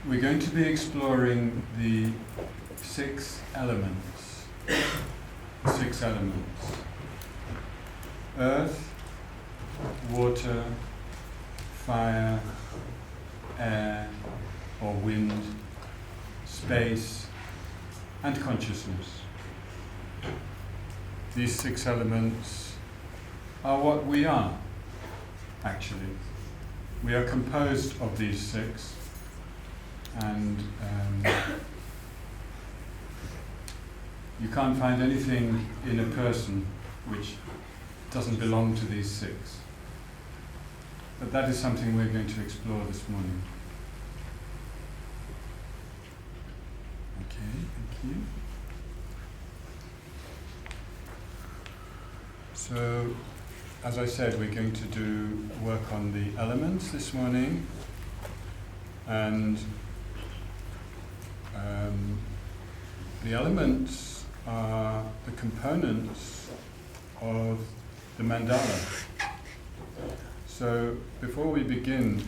we're going to be exploring the 6 elements. 6 elements. Earth, water, fire, air or wind, space, and consciousness. These 6 elements are what we are, actually. We are composed of these 6, and you can't find anything in a person which doesn't belong to these 6. But that is something we're going to explore this morning. Okay, thank you. So, as I said, we're going to do work on the elements this morning, and the elements are the components of the mandala. So before we begin,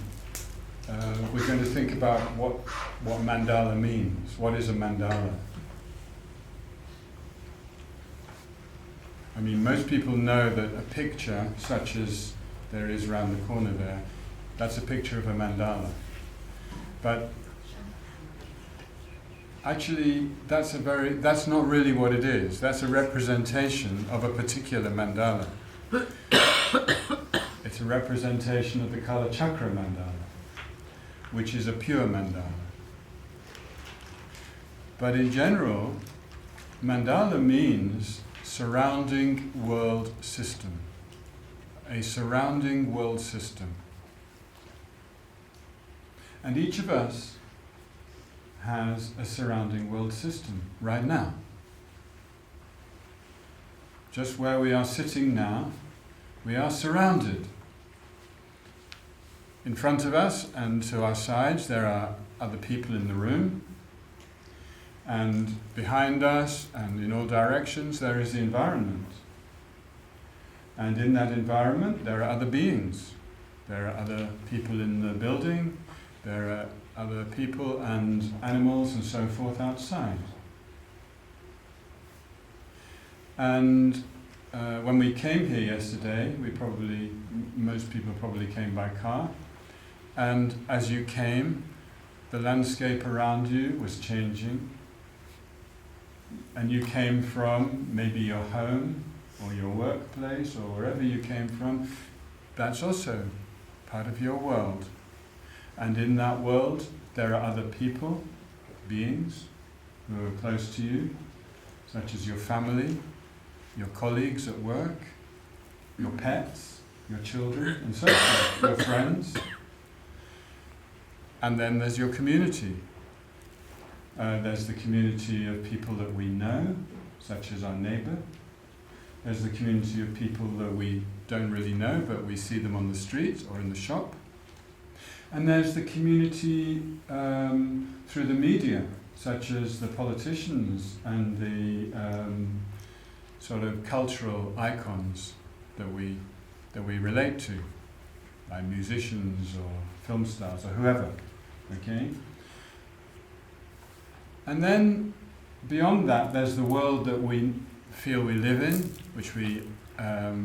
we're going to think about what mandala means. What is a mandala? I mean, most people know that a picture, such as there is around the corner there, that's a picture of a mandala. But actually, that's not really what it is. That's a representation of a particular mandala. It's a representation of the Kalachakra mandala, which is a pure mandala. But in general, mandala means surrounding world system. A surrounding world system. And each of us has a surrounding world system right now. Just where we are sitting now, we are surrounded. In front of us and to our sides there are other people in the room, and behind us and in all directions there is the environment. And in that environment there are other beings. There are other people in the building, there are other people and animals and so forth outside. And when we came here yesterday, most people probably came by car, and as you came, the landscape around you was changing, and you came from maybe your home or your workplace or wherever you came from. That's also part of your world. And in that world there are other people, beings, who are close to you, such as your family, your colleagues at work, your pets, your children, and so forth, your friends. And then there's your community. There's the community of people that we know, such as our neighbour. There's the community of people that we don't really know, but we see them on the street or in the shop. And there's the community through the media, such as the politicians and the sort of cultural icons that we relate to, like musicians or film stars or whoever. Okay? And then beyond that, there's the world that we feel we live in, which we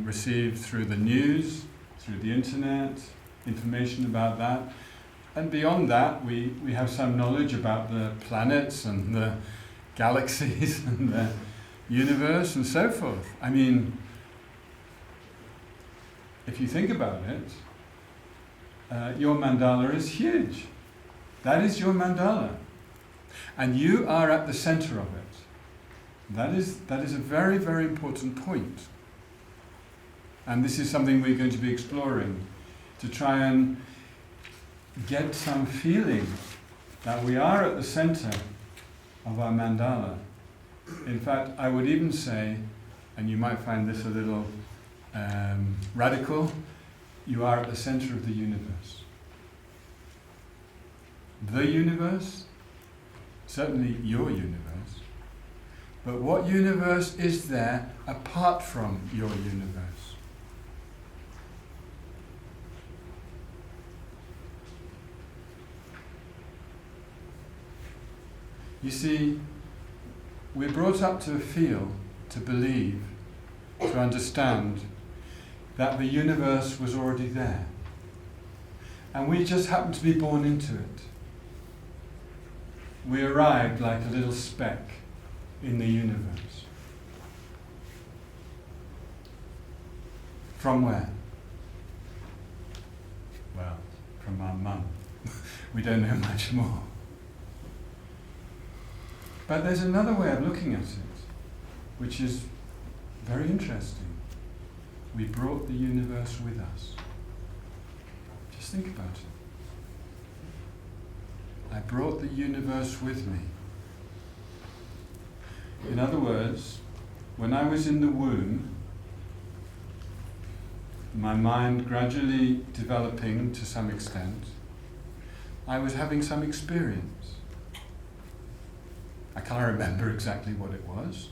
receive through the news, through the internet, information about that. And beyond that, we have some knowledge about the planets and the galaxies and the universe and so forth. I mean, if you think about it, your mandala is huge. That is your mandala. And you are at the center of it. That is a very, very important point. And this is something we're going to be exploring, to try and get some feeling that we are at the center of our mandala. In fact, I would even say, and you might find this a little radical, you are at the center of the universe. The universe, certainly your universe, but what universe is there apart from your universe? You see, we're brought up to feel, to believe, to understand that the universe was already there. And we just happened to be born into it. We arrived like a little speck in the universe. From where? Well, from our mum. We don't know much more. But there's another way of looking at it, which is very interesting. We brought the universe with us. Just think about it. I brought the universe with me. In other words, when I was in the womb, my mind gradually developing to some extent, I was having some experience. I can't remember exactly what it was,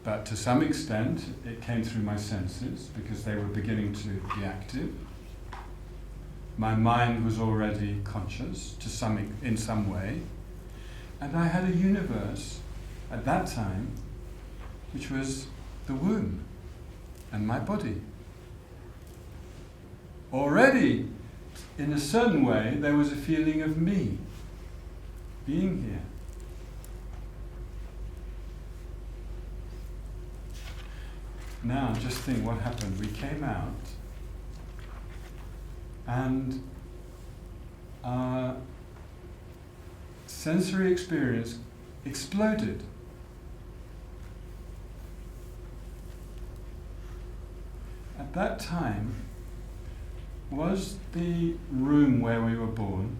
but to some extent it came through my senses because they were beginning to be active. My mind was already conscious in some way, and I had a universe at that time which was the womb and my body. Already, in a certain way, there was a feeling of me being here. Now, just think what happened. We came out and our sensory experience exploded. At that time, was the room where we were born,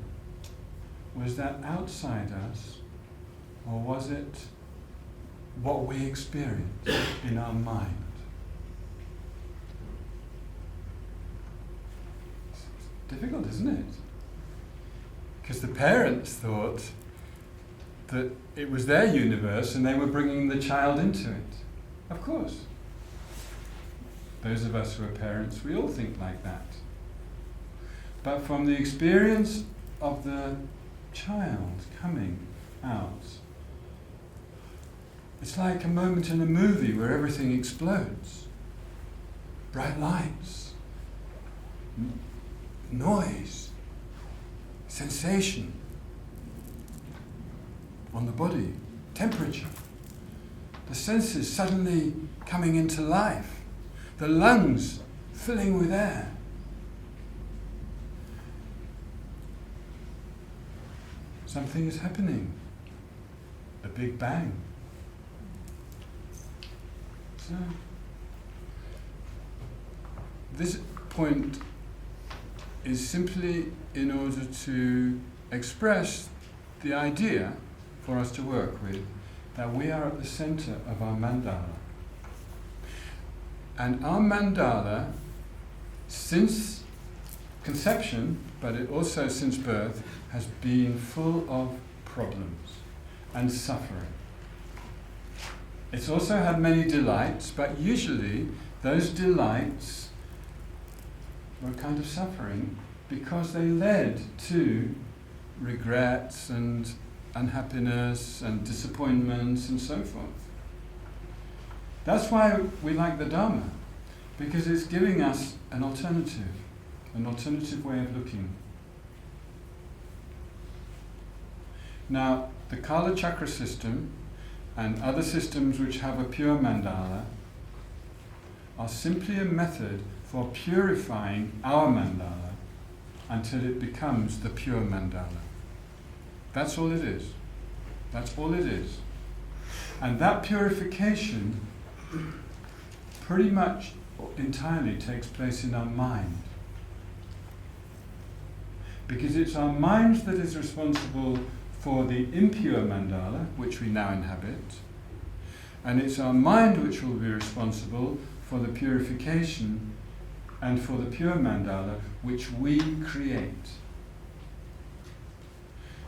was that outside us, or was it what we experienced in our mind? It's difficult, isn't it? Because the parents thought that it was their universe and they were bringing the child into it. Of course. Those of us who are parents, we all think like that. But from the experience of the child coming out, it's like a moment in a movie where everything explodes. Bright lights, noise, sensation on the body, temperature, the senses suddenly coming into life, the lungs filling with air. Something is happening. A big bang. So, this point is simply in order to express the idea for us to work with, that we are at the center of our mandala. And our mandala, since conception, but it also since birth, has been full of problems and suffering. It's also had many delights, but usually those delights were kind of suffering because they led to regrets and unhappiness and disappointments and so forth. That's why we like the Dharma, because it's giving us an alternative way of looking. Now, the Kalachakra system and other systems which have a pure mandala are simply a method for purifying our mandala until it becomes the pure mandala. That's all it is. That's all it is. And that purification pretty much entirely takes place in our mind. Because it's our mind that is responsible for the impure mandala, which we now inhabit, and it's our mind which will be responsible for the purification and for the pure mandala which we create.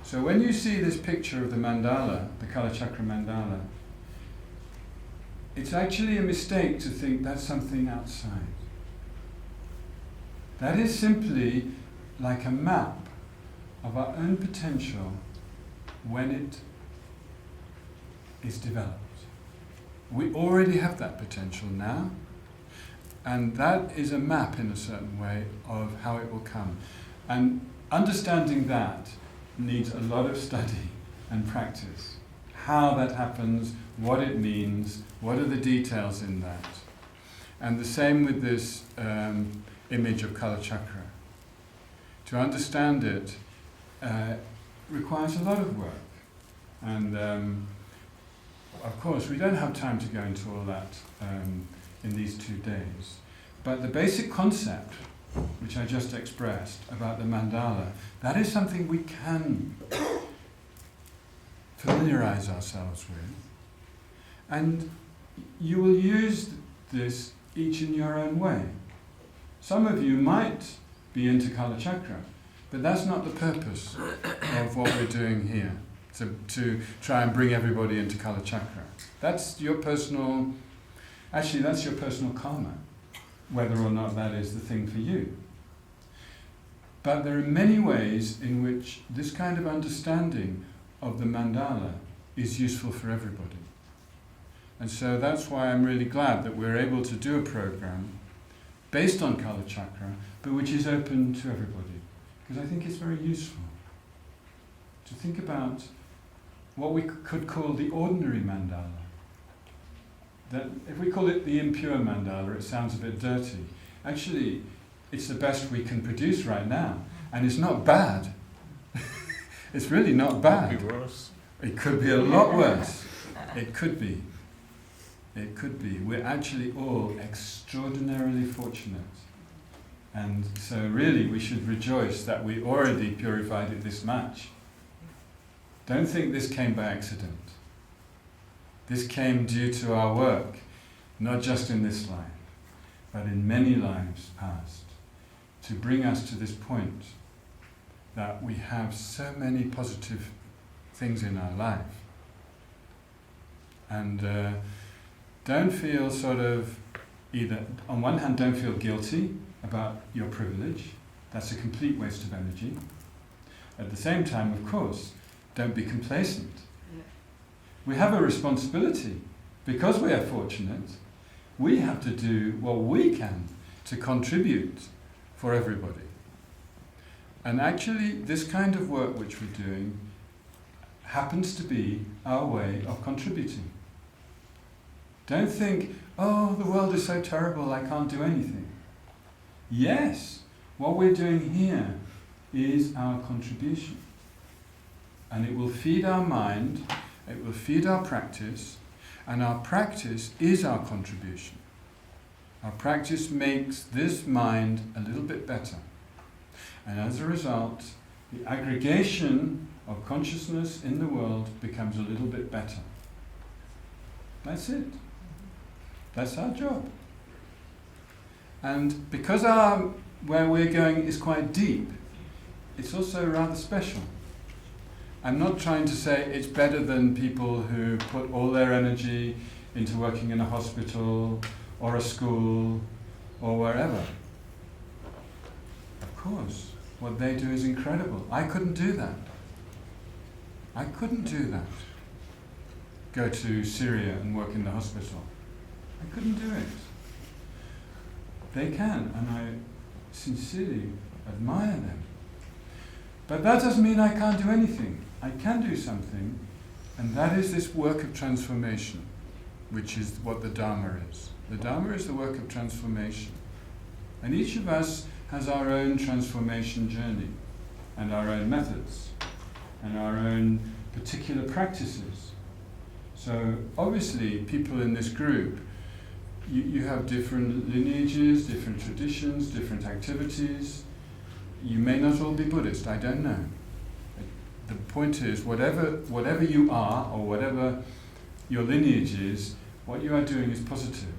So when you see this picture of the mandala, the Kalachakra mandala, it's actually a mistake to think that's something outside. That is simply like a map of our own potential when it is developed. We already have that potential now, and that is a map in a certain way of how it will come. And understanding that needs a lot of study and practice. How that happens, what it means, what are the details in that. And the same with this image of Kalachakra. To understand it requires a lot of work. And of course, we don't have time to go into all that in these 2 days. But the basic concept, which I just expressed about the mandala, that is something we can familiarize ourselves with. And you will use this each in your own way. Some of you might be into Kalachakra, but that's not the purpose of what we're doing here, to try and bring everybody into Kalachakra. That's your personal karma, whether or not that is the thing for you. But there are many ways in which this kind of understanding of the mandala is useful for everybody. And so that's why I'm really glad that we're able to do a program based on Kalachakra, but which is open to everybody. Because I think it's very useful to think about what we could call the ordinary mandala. That if we call it the impure mandala, it sounds a bit dirty. Actually, it's the best we can produce right now. And it's not bad. It's really not bad. It could be worse. It could be a lot worse. It could be. It could be. We're actually all extraordinarily fortunate. And so really we should rejoice that we already purified it this much. Don't think this came by accident. This came due to our work, not just in this life, but in many lives past, to bring us to this point that we have so many positive things in our life. And don't feel either, on one hand, don't feel guilty about your privilege. That's a complete waste of energy. At the same time, of course, don't be complacent. We have a responsibility. Because we are fortunate, we have to do what we can to contribute for everybody. And actually, this kind of work which we're doing happens to be our way of contributing. Don't think, oh, the world is so terrible, I can't do anything. Yes, what we're doing here is our contribution. And it will feed our mind, it will feed our practice, and our practice is our contribution. Our practice makes this mind a little bit better. And as a result, the aggregation of consciousness in the world becomes a little bit better. That's it. That's our job. And because where we're going is quite deep, it's also rather special. I'm not trying to say it's better than people who put all their energy into working in a hospital or a school or wherever. Of course, what they do is incredible. I couldn't do that. I couldn't do that. Go to Syria and work in the hospital. I couldn't do it. They can, and I sincerely admire them. But that doesn't mean I can't do anything. I can do something, and that is this work of transformation, which is what the Dharma is. The Dharma is the work of transformation. And each of us has our own transformation journey, and our own methods, and our own particular practices. So obviously people in this group, you have different lineages, different traditions, different activities. You may not all be Buddhist, I don't know. The point is, whatever you are, or whatever your lineage is, what you are doing is positive.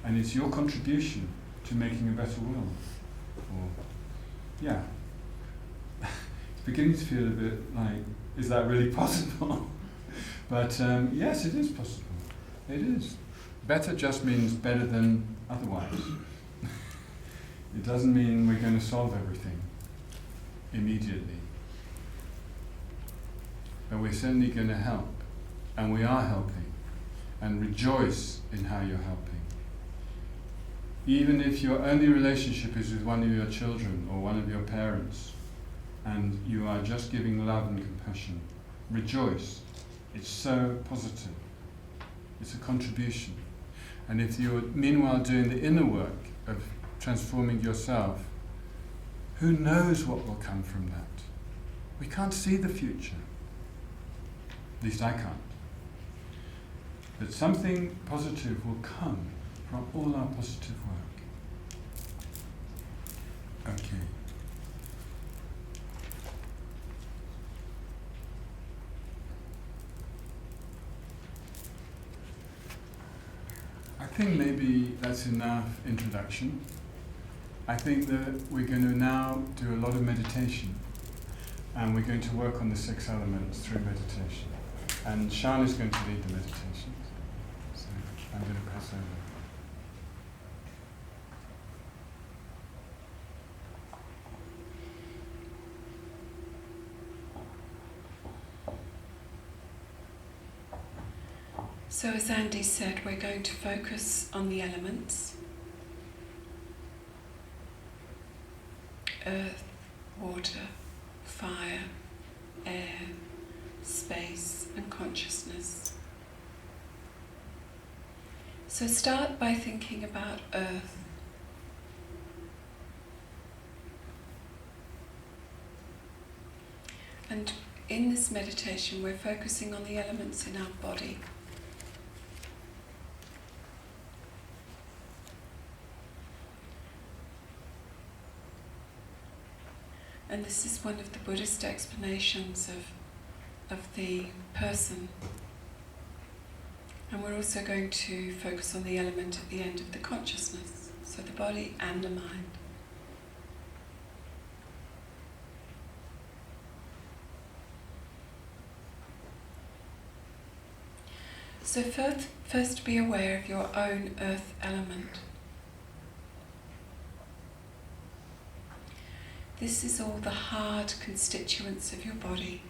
And it's your contribution to making a better world. Yeah. It's beginning to feel a bit like, is that really possible? But yes, it is possible. It is. Better just means better than otherwise. It doesn't mean we're going to solve everything immediately. But we're certainly going to help and we are helping, and rejoice in how you're helping. Even if your only relationship is with one of your children or one of your parents, and you are just giving love and compassion, rejoice. It's so positive. It's a contribution. And if you're meanwhile doing the inner work of transforming yourself, who knows what will come from that? We can't see the future. At least I can't. But something positive will come from all our positive work. Okay. I think maybe that's enough introduction. I think that we're going to now do a lot of meditation, and we're going to work on the 6 elements through meditation. And Shan is going to lead the meditation. So I'm going to pass over. So as Andy said, we're going to focus on the elements: earth, water, fire, air, space, and consciousness. So start by thinking about earth. And in this meditation, we're focusing on the elements in our body. And this is one of the Buddhist explanations of the person. And we're also going to focus on the element at the end of the consciousness, so the body and the mind. So first be aware of your own earth element. This is all the hard constituents of your body.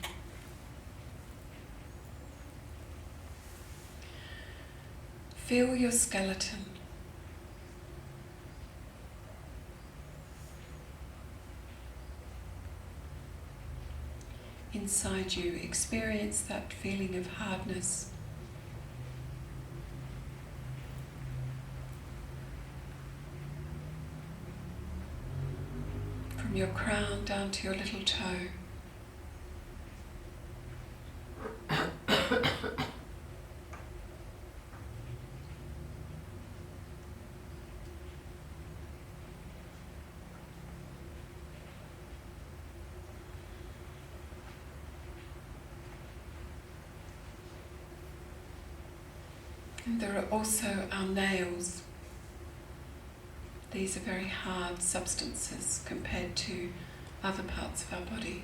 Feel your skeleton. Inside you, experience that feeling of hardness. From your crown down to your little toe. And there are also our nails. These are very hard substances compared to other parts of our body.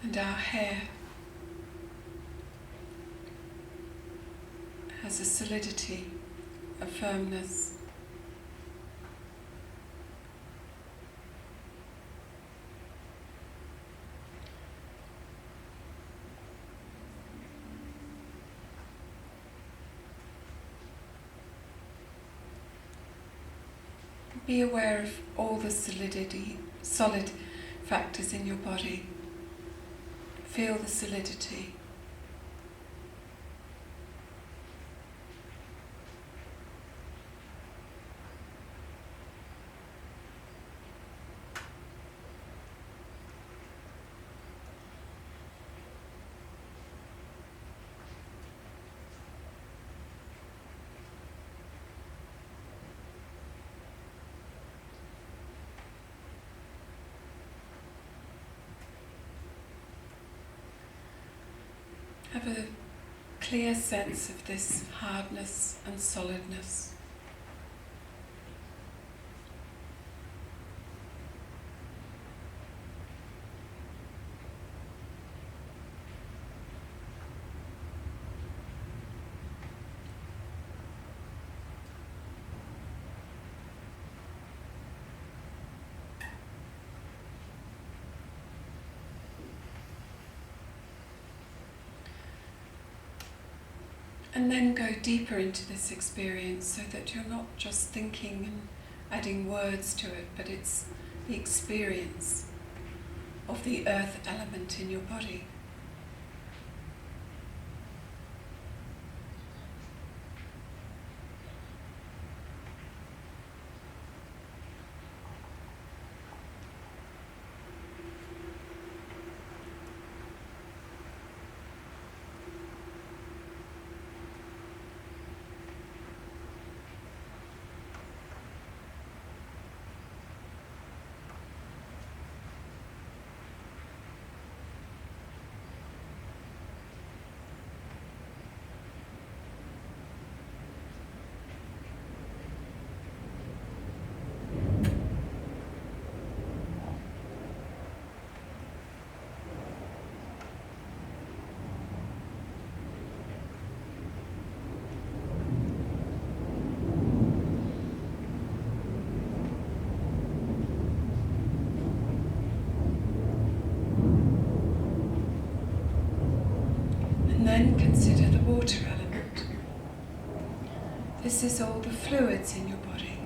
And our hair has a solidity, a firmness. Be aware of all the solid factors in your body. Feel the solidity. Have a clear sense of this hardness and solidness. And then go deeper into this experience so that you're not just thinking and adding words to it, but it's the experience of the earth element in your body. And then consider the water element. This is all the fluids in your body.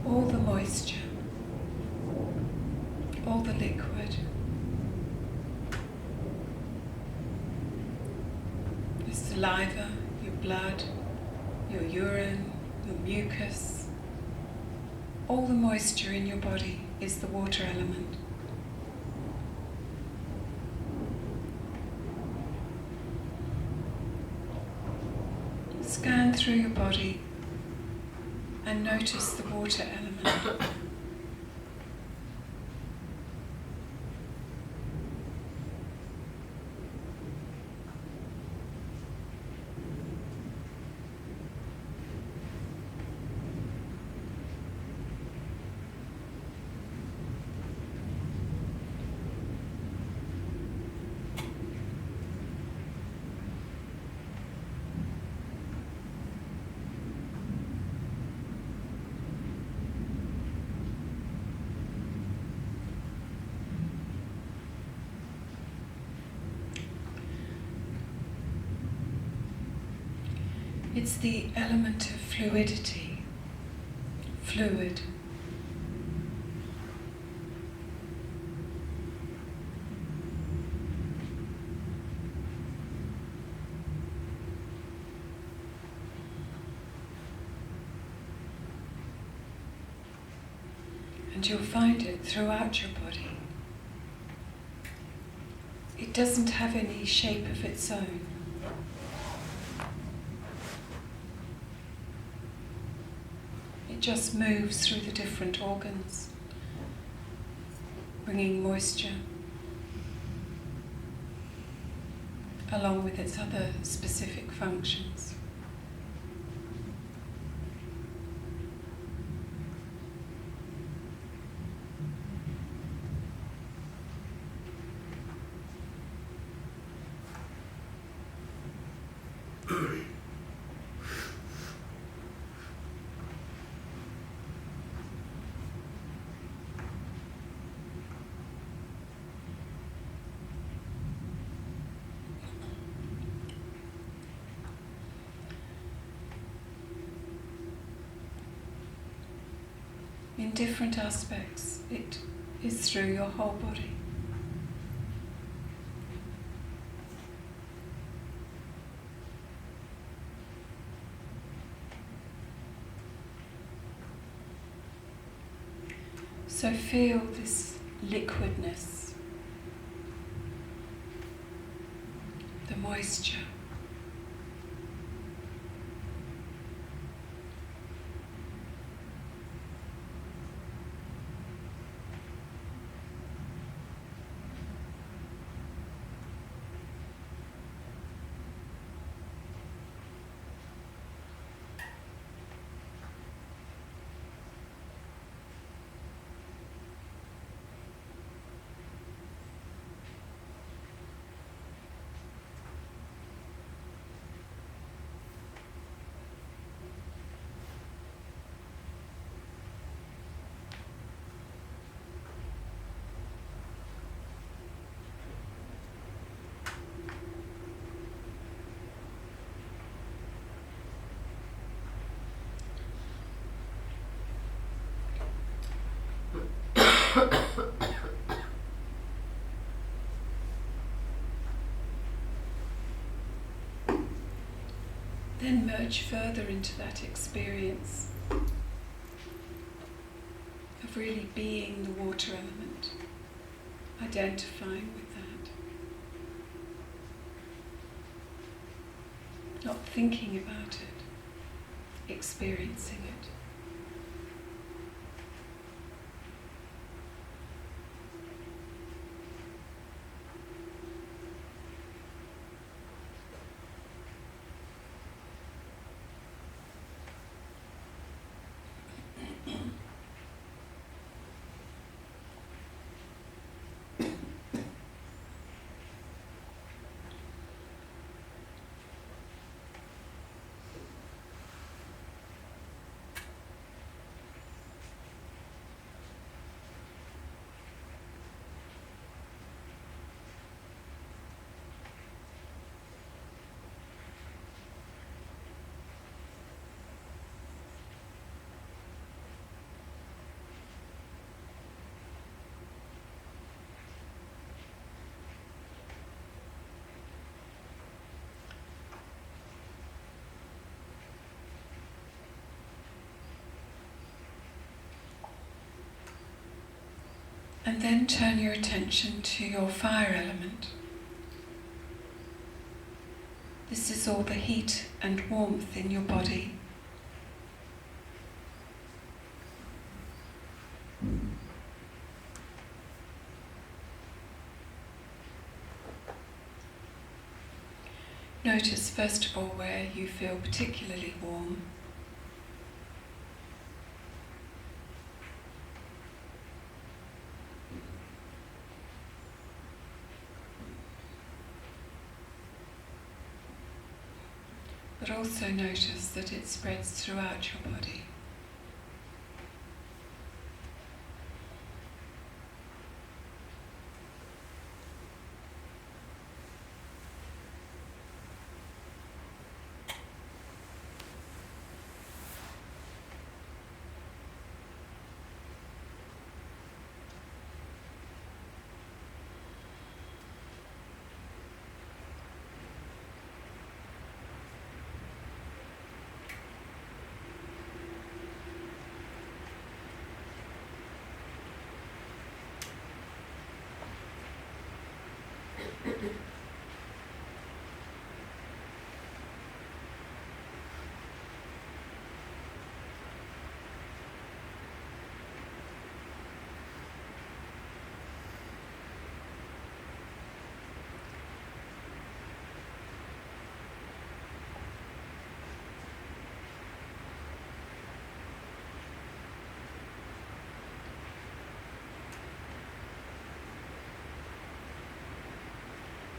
All the moisture, all the liquid. Your saliva, your blood, your urine, your mucus. All the moisture in your body is the water element. Scan through your body and notice the water element. It's the element of fluidity, fluid. And you'll find it throughout your body. It doesn't have any shape of its own. It just moves through the different organs, bringing moisture, along with its other specific functions. In different aspects, it is through your whole body. So feel this liquidness, the moisture. Then merge further into that experience of really being the water element, identifying with that, not thinking about it, experiencing it. And then turn your attention to your fire element. This is all the heat and warmth in your body. Notice first of all where you feel particularly warm. But also notice that it spreads throughout your body.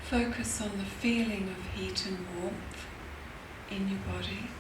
Focus on the feeling of heat and warmth in your body.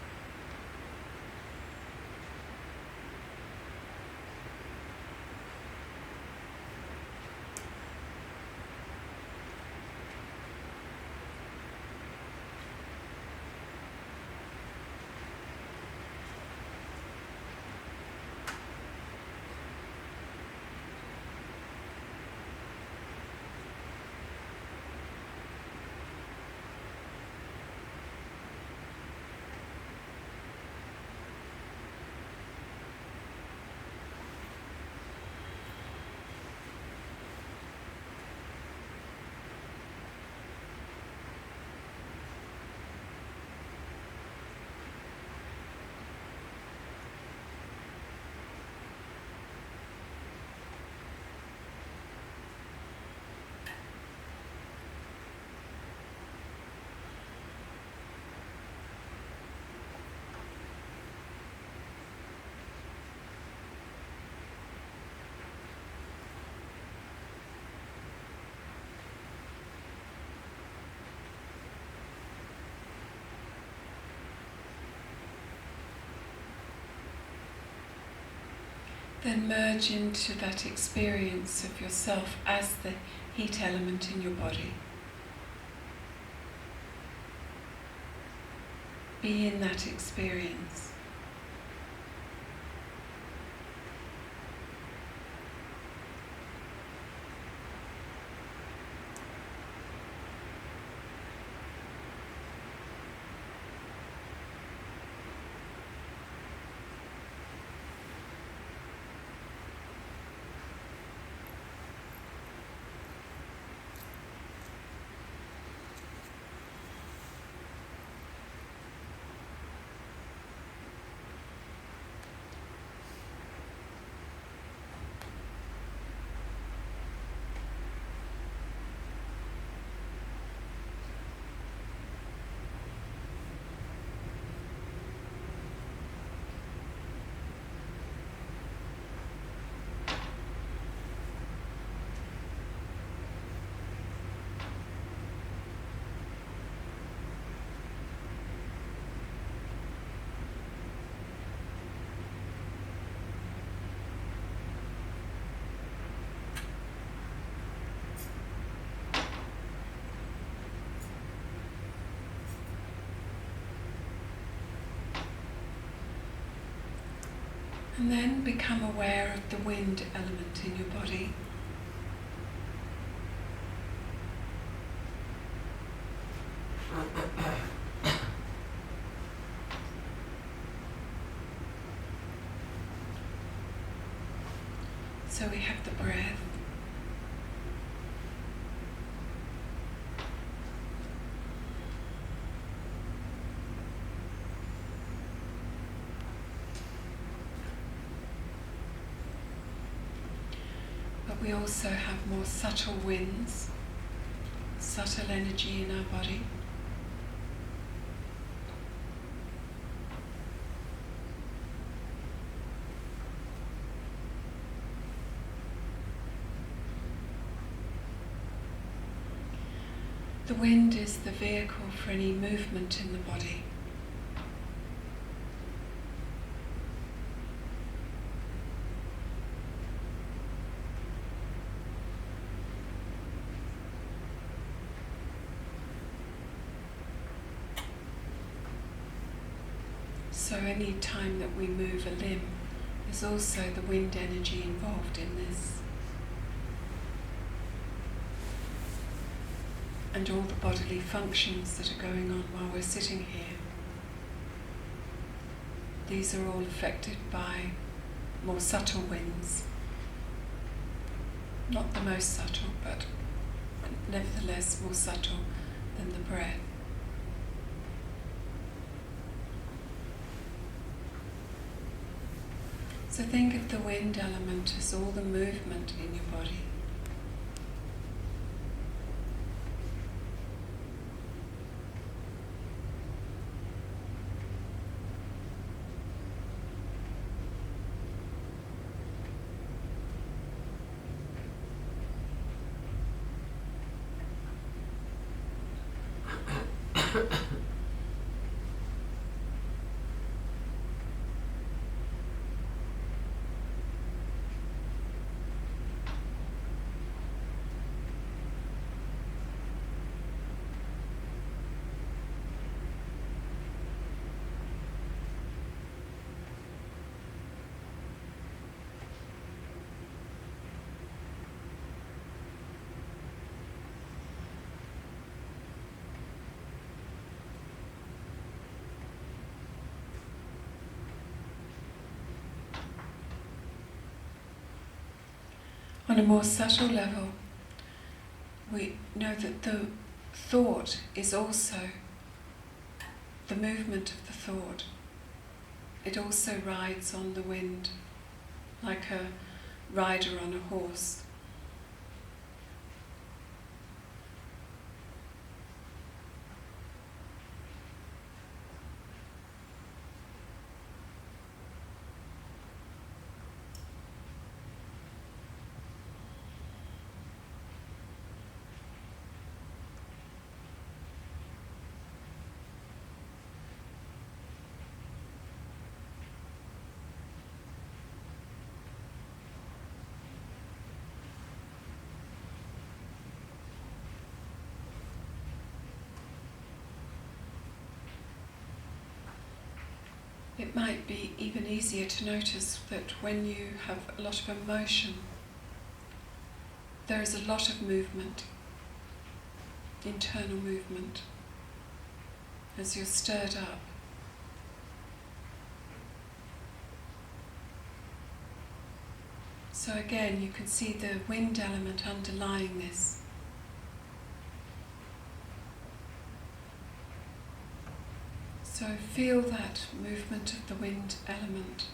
Then merge into that experience of yourself as the heat element in your body. Be in that experience. And then become aware of the wind element in your body. So we have the breath. But we also have more subtle winds, subtle energy in our body. The wind is the vehicle for any movement in the body. So any time that we move a limb, there's also the wind energy involved in this. And all the bodily functions that are going on while we're sitting here. These are all affected by more subtle winds. Not the most subtle, but nevertheless more subtle than the breath. So think of the wind element as all the movement in your body. On a more subtle level, we know that the thought is also the movement of the thought. It also rides on the wind, like a rider on a horse. It might be even easier to notice that when you have a lot of emotion, there is a lot of movement, internal movement, as you're stirred up. So again, you can see the wind element underlying this. So feel that movement of the wind element.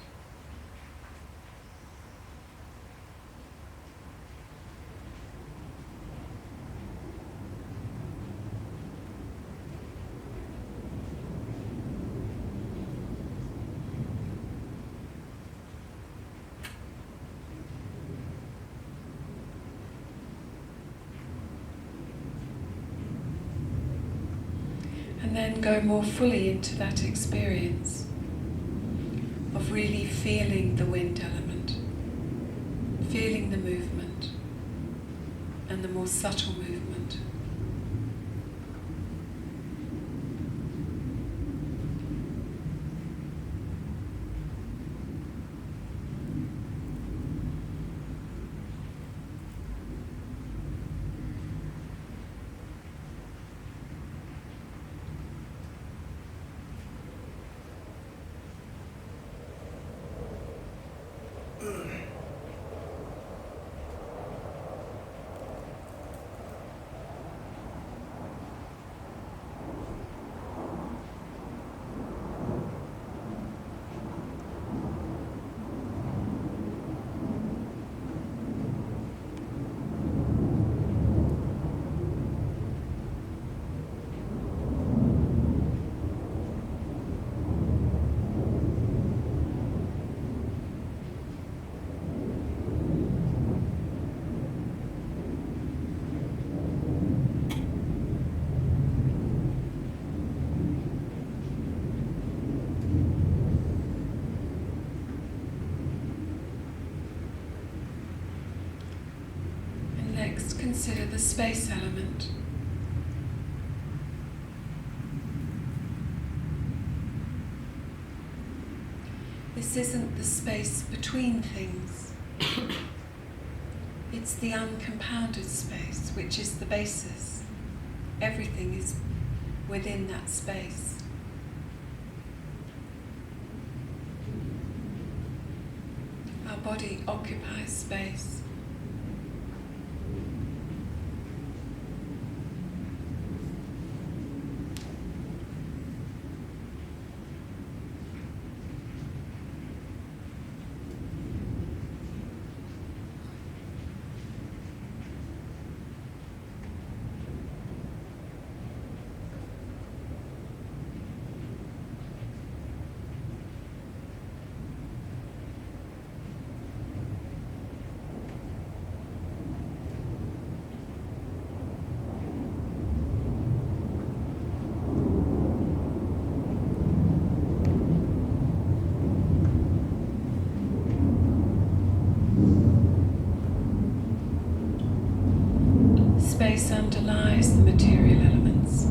And then go more fully into that experience of really feeling the wind element, feeling the movement and the more subtle movement. consider the space element. This isn't the space between things. It's the uncompounded space, which is the basis. Everything is within that space. Our body occupies space. Space underlies the material elements.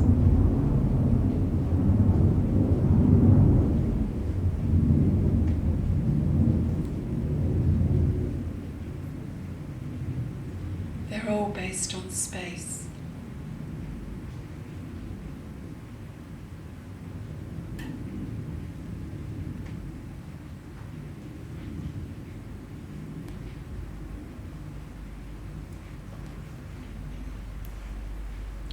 They're all based on space.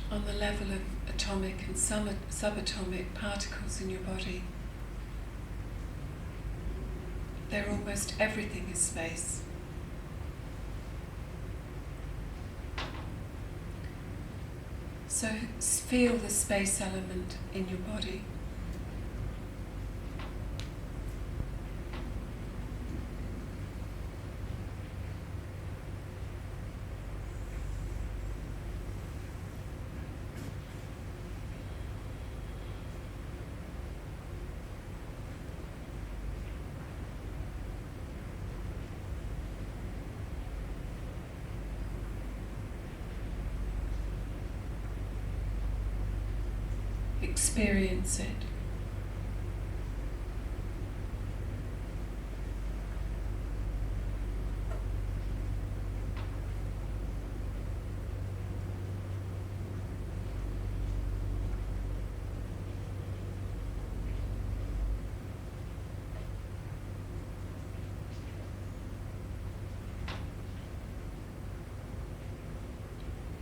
On the level of atomic and subatomic particles in your body, they're almost everything is space. So feel the space element in your body. Experience it.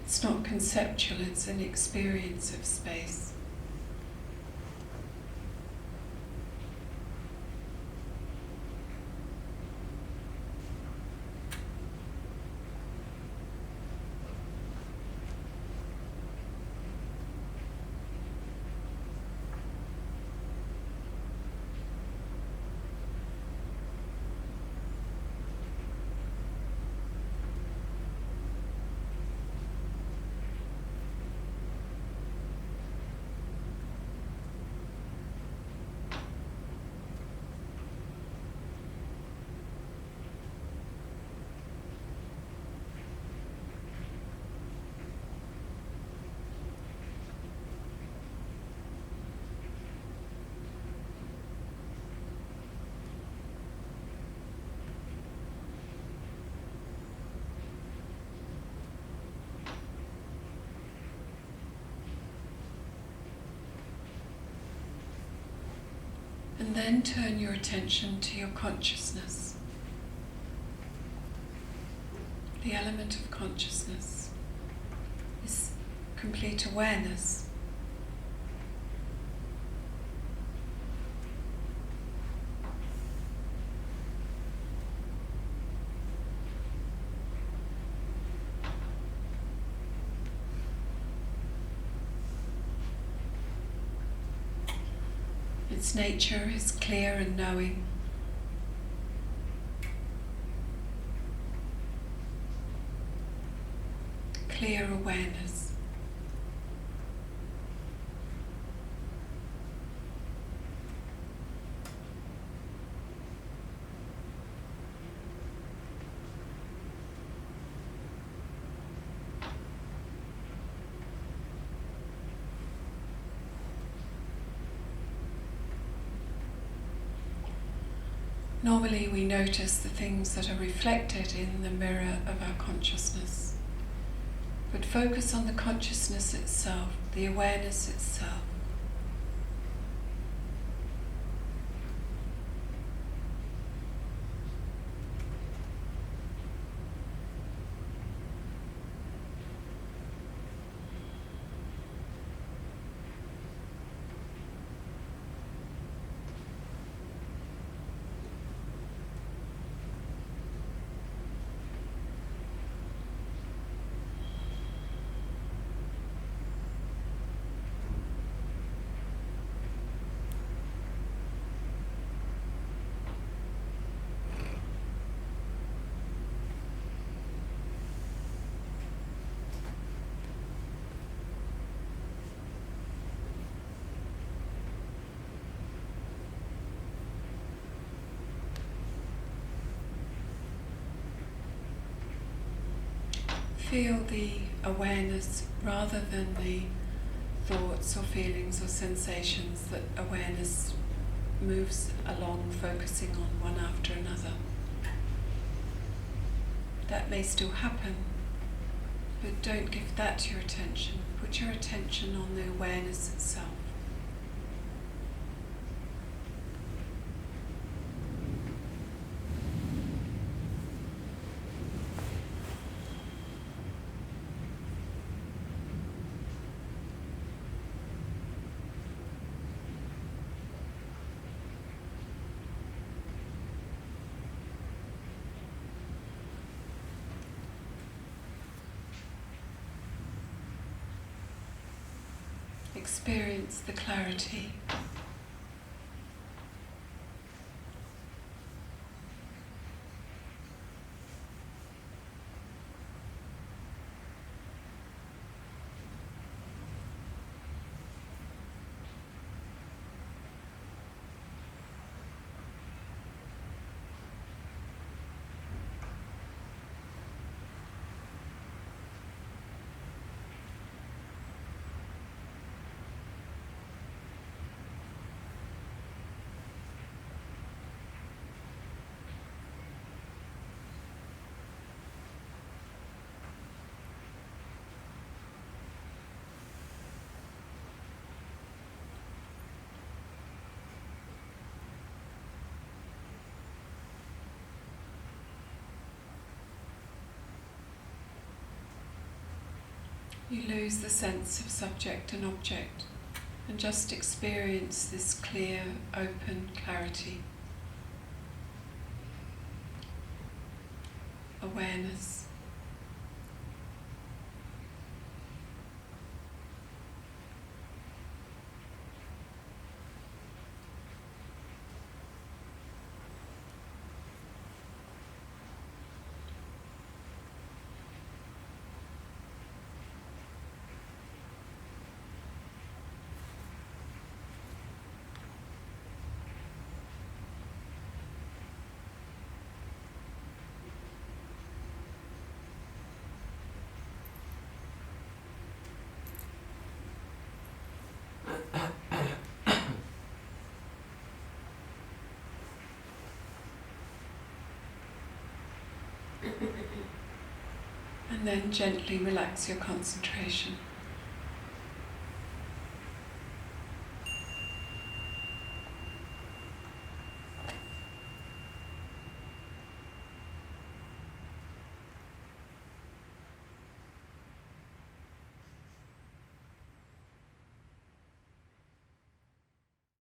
It's not conceptual, it's an experience of space. And then turn your attention to your consciousness, the element of consciousness, this complete awareness. Its nature is clear and knowing. Clear awareness. Normally we notice the things that are reflected in the mirror of our consciousness, but focus on the consciousness itself, the awareness itself. Feel the awareness rather than the thoughts or feelings or sensations that awareness moves along, focusing on one after another. That may still happen, but don't give that your attention. Put your attention on the awareness itself. Experience the clarity. You lose the sense of subject and object and just experience this clear, open clarity, awareness. And then gently relax your concentration.